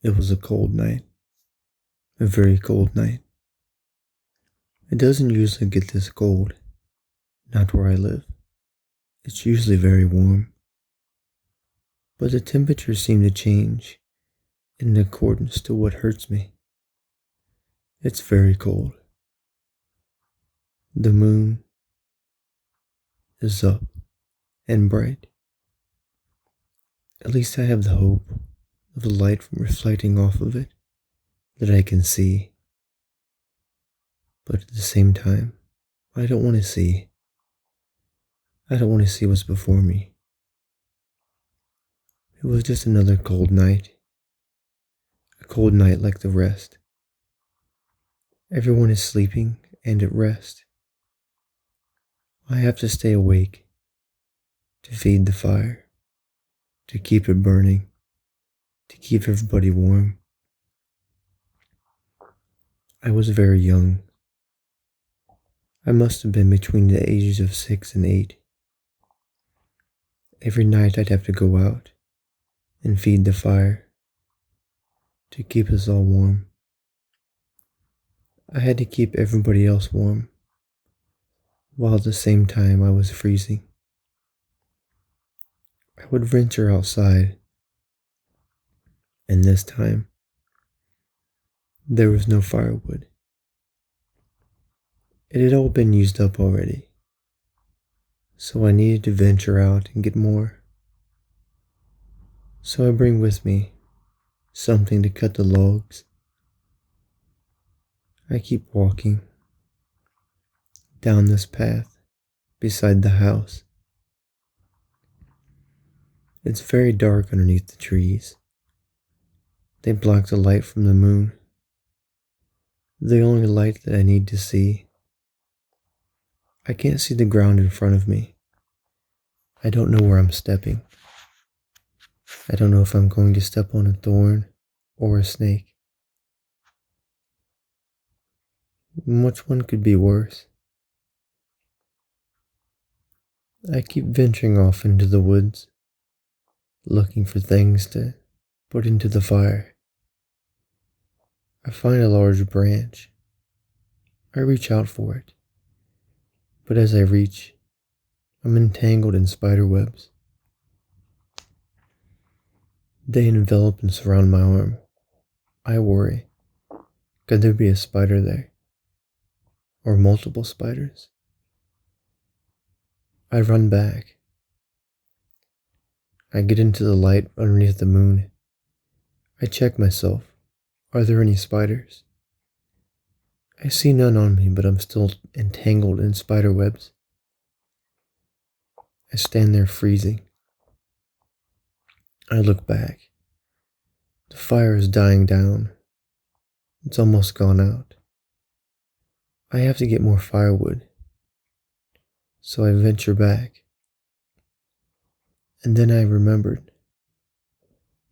It was a cold night, a very cold night. It doesn't usually get this cold, not where I live. It's usually very warm, but the temperatures seem to change in accordance to what hurts me. It's very cold. The moon is up and bright. At least I have the hope of the light reflecting off of it that I can see. But at the same time, I don't want to see. I don't want to see what's before me. It was just another cold night. A cold night like the rest. Everyone is sleeping and at rest. I have to stay awake to feed the fire, to keep it burning, to keep everybody warm. I was very young. I must have been between the ages of 6 and 8. Every night I'd have to go out and feed the fire to keep us all warm. I had to keep everybody else warm, while at the same time I was freezing. I would venture outside, and this time, there was no firewood. It had all been used up already, so I needed to venture out and get more. So I bring with me something to cut the logs. I keep walking down this path beside the house. It's very dark underneath the trees. They block the light from the moon, the only light that I need to see. I can't see the ground in front of me. I don't know where I'm stepping. I don't know if I'm going to step on a thorn or a snake. Which one could be worse? I keep venturing off into the woods, looking for things to put into the fire. I find a large branch. I reach out for it, but as I reach, I'm entangled in spider webs. They envelop and surround my arm. I worry. Could there be a spider there? Or multiple spiders? I run back. I get into the light underneath the moon. I check myself. Are there any spiders? I see none on me, but I'm still entangled in spider webs. I stand there freezing. I look back. The fire is dying down. It's almost gone out. I have to get more firewood. So I venture back. And then I remembered.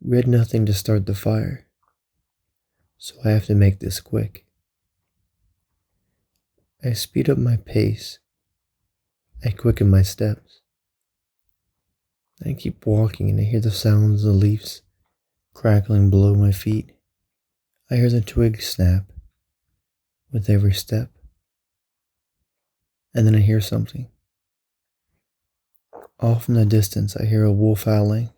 We had nothing to start the fire. So I have to make this quick. I speed up my pace. I quicken my steps. I keep walking and I hear the sounds of the leaves crackling below my feet. I hear the twigs snap with every step. And then I hear something. Off in the distance, I hear a wolf howling.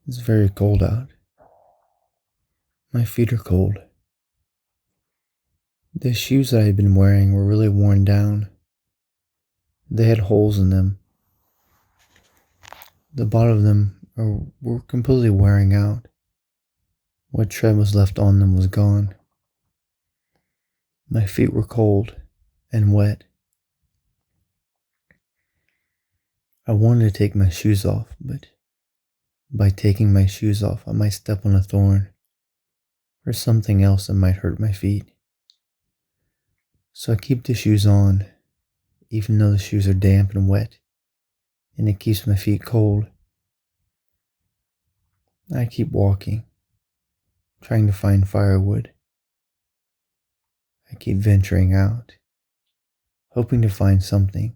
It's very cold out. My feet are cold. The shoes that I had been wearing were really worn down. They had holes in them. The bottom of them were completely wearing out. What tread was left on them was gone. My feet were cold and wet. I wanted to take my shoes off, but by taking my shoes off, I might step on a thorn or something else that might hurt my feet. So I keep the shoes on, even though the shoes are damp and wet, and it keeps my feet cold. I keep walking, trying to find firewood. I keep venturing out, hoping to find something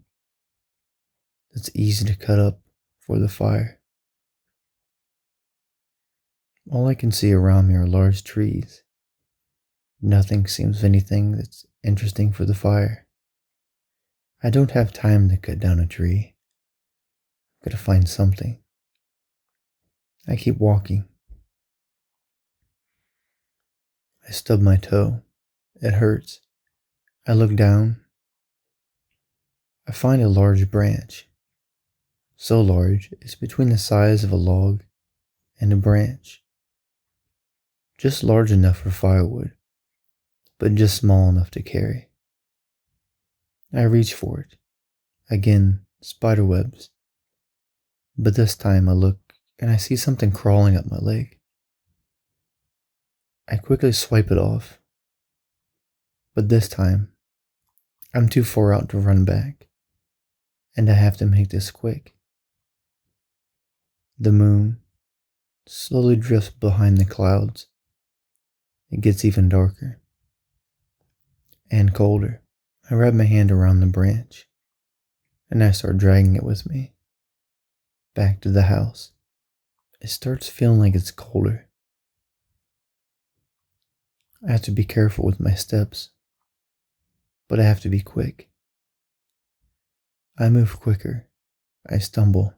that's easy to cut up for the fire. All I can see around me are large trees. Nothing seems anything that's interesting for the fire. I don't have time to cut down a tree. I've got to find something. I keep walking. I stub my toe. It hurts. I look down. I find a large branch. So large, it's between the size of a log and a branch. Just large enough for firewood, but just small enough to carry. I reach for it. Again, spider webs. But this time I look and I see something crawling up my leg. I quickly swipe it off. But this time, I'm too far out to run back, and I have to make this quick. The moon slowly drifts behind the clouds. It gets even darker and colder. I wrap my hand around the branch, and I start dragging it with me back to the house. It starts feeling like it's colder. I have to be careful with my steps, but I have to be quick. I move quicker. I stumble.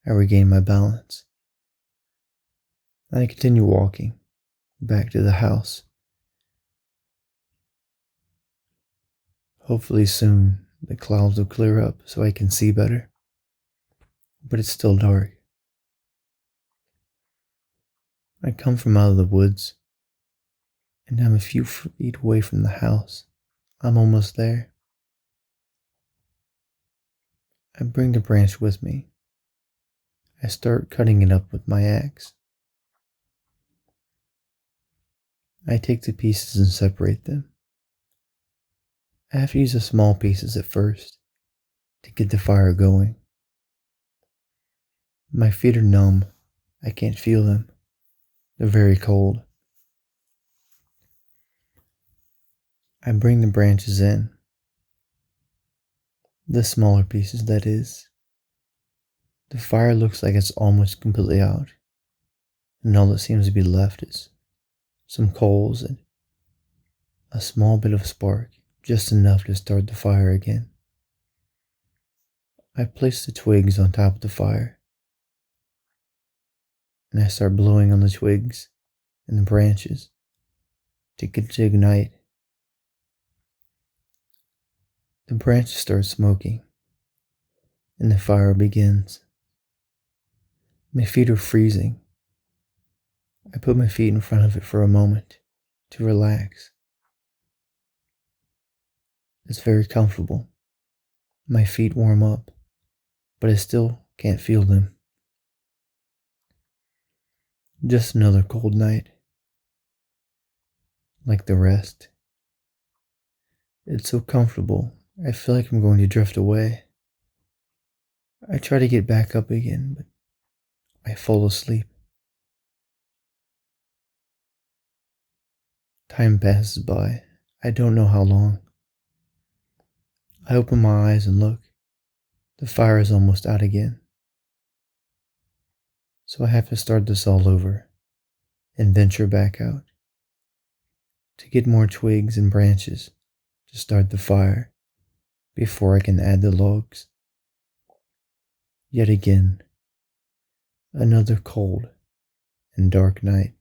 I regain my balance. I continue walking back to the house. Hopefully soon the clouds will clear up so I can see better. But it's still dark. I come from out of the woods, and I'm a few feet away from the house. I'm almost there. I bring the branch with me. I start cutting it up with my axe. I take the pieces and separate them. I have to use the small pieces at first to get the fire going. My feet are numb. I can't feel them. They're very cold. I bring the branches in. The smaller pieces, that is. The fire looks like it's almost completely out, and all that seems to be left is some coals and a small bit of spark, just enough to start the fire again. I place the twigs on top of the fire, and I start blowing on the twigs and the branches to get it to ignite. The branches start smoking, and the fire begins. My feet are freezing. I put my feet in front of it for a moment to relax. It's very comfortable. My feet warm up, but I still can't feel them. Just another cold night, like the rest. It's so comfortable, I feel like I'm going to drift away. I try to get back up again, but I fall asleep. Time passes by. I don't know how long. I open my eyes and look. The fire is almost out again. So I have to start this all over and venture back out to get more twigs and branches to start the fire before I can add the logs. Yet again, another cold and dark night.